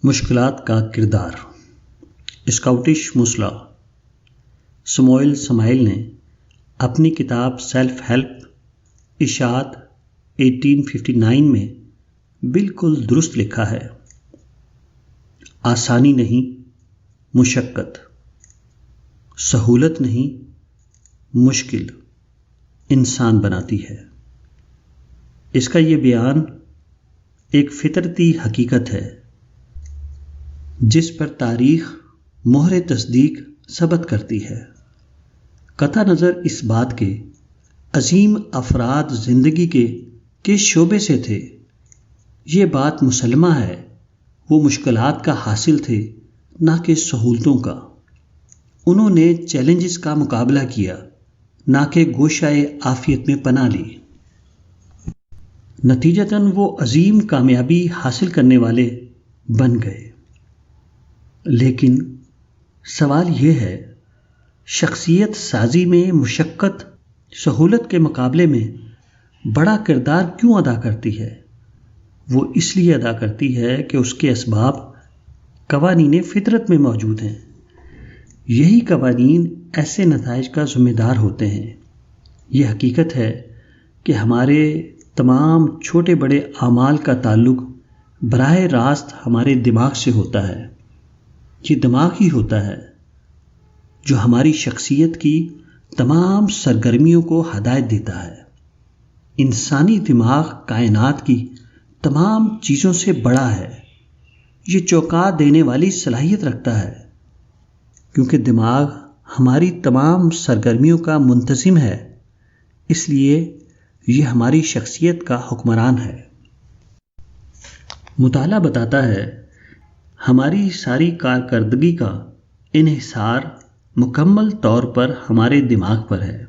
مشکلات کا کردار۔ اسکاٹش مسلح سموئل سمائل نے اپنی کتاب سیلف ہیلپ اشاعت 1859 میں بالکل درست لکھا ہے، آسانی نہیں مشقت، سہولت نہیں مشکل انسان بناتی ہے۔ اس کا یہ بیان ایک فطرتی حقیقت ہے جس پر تاریخ مہر تصدیق ثبت کرتی ہے، قطع نظر اس بات کے عظیم افراد زندگی کے کس شعبے سے تھے۔ یہ بات مسلمہ ہے وہ مشکلات کا حاصل تھے نہ کہ سہولتوں کا۔ انہوں نے چیلنجز کا مقابلہ کیا نہ کہ گوشۂ عافیت میں پناہ لی۔ نتیجتاً وہ عظیم کامیابی حاصل کرنے والے بن گئے۔ لیکن سوال یہ ہے، شخصیت سازی میں مشقت سہولت کے مقابلے میں بڑا کردار کیوں ادا کرتی ہے؟ وہ اس لیے ادا کرتی ہے کہ اس کے اسباب قوانین فطرت میں موجود ہیں۔ یہی قوانین ایسے نتائج کا ذمہ دار ہوتے ہیں۔ یہ حقیقت ہے کہ ہمارے تمام چھوٹے بڑے اعمال کا تعلق براہ راست ہمارے دماغ سے ہوتا ہے۔ یہ دماغ ہی ہوتا ہے جو ہماری شخصیت کی تمام سرگرمیوں کو ہدایت دیتا ہے۔ انسانی دماغ کائنات کی تمام چیزوں سے بڑا ہے۔ یہ چونکا دینے والی صلاحیت رکھتا ہے کیونکہ دماغ ہماری تمام سرگرمیوں کا منتظم ہے، اس لیے یہ ہماری شخصیت کا حکمران ہے۔ مطالعہ بتاتا ہے ہماری ساری کارکردگی کا انحصار مکمل طور پر ہمارے دماغ پر ہے۔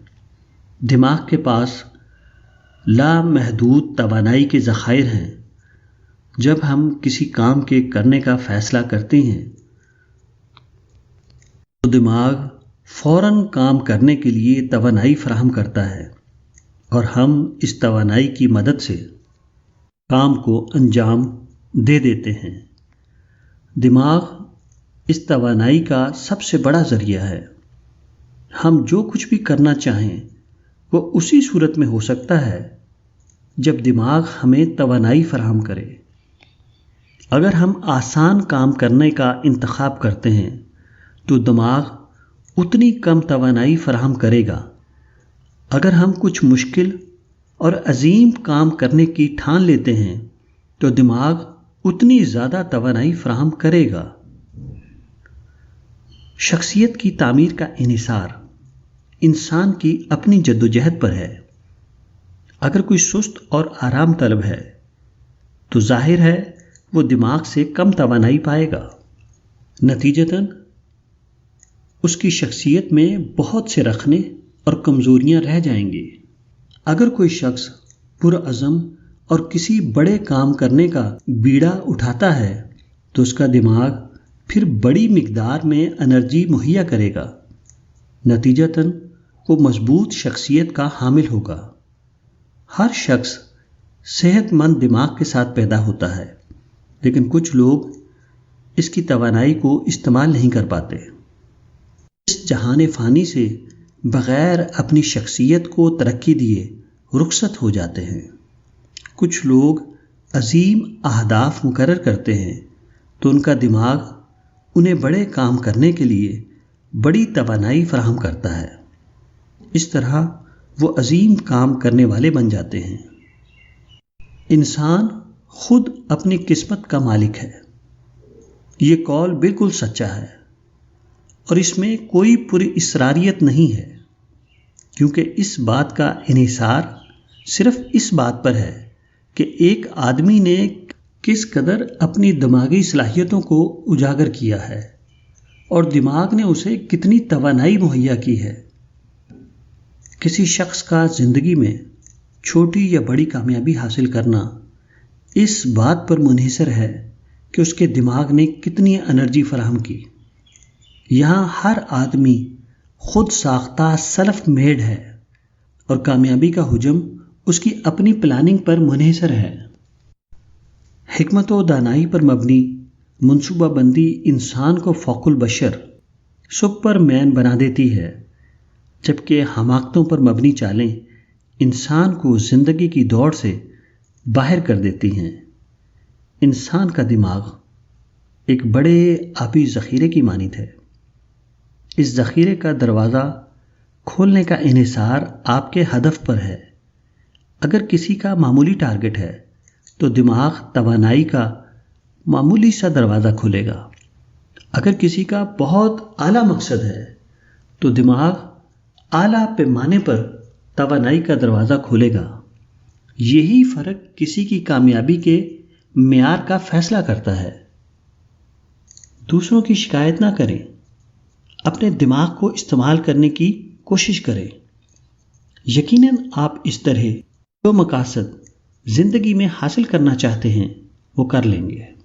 دماغ کے پاس لامحدود توانائی کے ذخائر ہیں۔ جب ہم کسی کام کے کرنے کا فیصلہ کرتے ہیں تو دماغ فوراً کام کرنے کے لیے توانائی فراہم کرتا ہے اور ہم اس توانائی کی مدد سے کام کو انجام دے دیتے ہیں۔ دماغ اس توانائی کا سب سے بڑا ذریعہ ہے۔ ہم جو کچھ بھی کرنا چاہیں وہ اسی صورت میں ہو سکتا ہے جب دماغ ہمیں توانائی فراہم کرے۔ اگر ہم آسان کام کرنے کا انتخاب کرتے ہیں تو دماغ اتنی کم توانائی فراہم کرے گا۔ اگر ہم کچھ مشکل اور عظیم کام کرنے کی ٹھان لیتے ہیں تو دماغ اتنی زیادہ توانائی فراہم کرے گا۔ شخصیت کی تعمیر کا انحصار انسان کی اپنی جدوجہد پر ہے۔ اگر کوئی سست اور آرام طلب ہے تو ظاہر ہے وہ دماغ سے کم توانائی پائے گا۔ نتیجتاً اس کی شخصیت میں بہت سے رخنے اور کمزوریاں رہ جائیں گی۔ اگر کوئی شخص پرعزم اور کسی بڑے کام کرنے کا بیڑا اٹھاتا ہے تو اس کا دماغ پھر بڑی مقدار میں انرجی مہیا کرے گا۔ نتیجتاً وہ مضبوط شخصیت کا حامل ہوگا۔ ہر شخص صحت مند دماغ کے ساتھ پیدا ہوتا ہے، لیکن کچھ لوگ اس کی توانائی کو استعمال نہیں کر پاتے۔ اس جہان فانی سے بغیر اپنی شخصیت کو ترقی دیے رخصت ہو جاتے ہیں۔ کچھ لوگ عظیم اہداف مقرر کرتے ہیں تو ان کا دماغ انہیں بڑے کام کرنے کے لیے بڑی توانائی فراہم کرتا ہے۔ اس طرح وہ عظیم کام کرنے والے بن جاتے ہیں۔ انسان خود اپنی قسمت کا مالک ہے۔ یہ قول بالکل سچا ہے اور اس میں کوئی پوری اسراریت نہیں ہے، کیونکہ اس بات کا انحصار صرف اس بات پر ہے کہ ایک آدمی نے کس قدر اپنی دماغی صلاحیتوں کو اجاگر کیا ہے اور دماغ نے اسے کتنی توانائی مہیا کی ہے۔ کسی شخص کا زندگی میں چھوٹی یا بڑی کامیابی حاصل کرنا اس بات پر منحصر ہے کہ اس کے دماغ نے کتنی انرجی فراہم کی۔ یہاں ہر آدمی خود ساختہ سیلف میڈ ہے اور کامیابی کا حجم اس کی اپنی پلاننگ پر منحصر ہے۔ حکمت و دانائی پر مبنی منصوبہ بندی انسان کو فوق البشر سپر مین بنا دیتی ہے، جبکہ حماقتوں پر مبنی چالیں انسان کو زندگی کی دوڑ سے باہر کر دیتی ہیں۔ انسان کا دماغ ایک بڑے آبی ذخیرے کی مانند ہے۔ اس ذخیرے کا دروازہ کھولنے کا انحصار آپ کے ہدف پر ہے۔ اگر کسی کا معمولی ٹارگٹ ہے تو دماغ توانائی کا معمولی سا دروازہ کھولے گا۔ اگر کسی کا بہت اعلیٰ مقصد ہے تو دماغ اعلیٰ پیمانے پر توانائی کا دروازہ کھولے گا۔ یہی فرق کسی کی کامیابی کے معیار کا فیصلہ کرتا ہے۔ دوسروں کی شکایت نہ کریں، اپنے دماغ کو استعمال کرنے کی کوشش کریں۔ یقیناً آپ اس طرح جو مقاصد زندگی میں حاصل کرنا چاہتے ہیں وہ کر لیں گے۔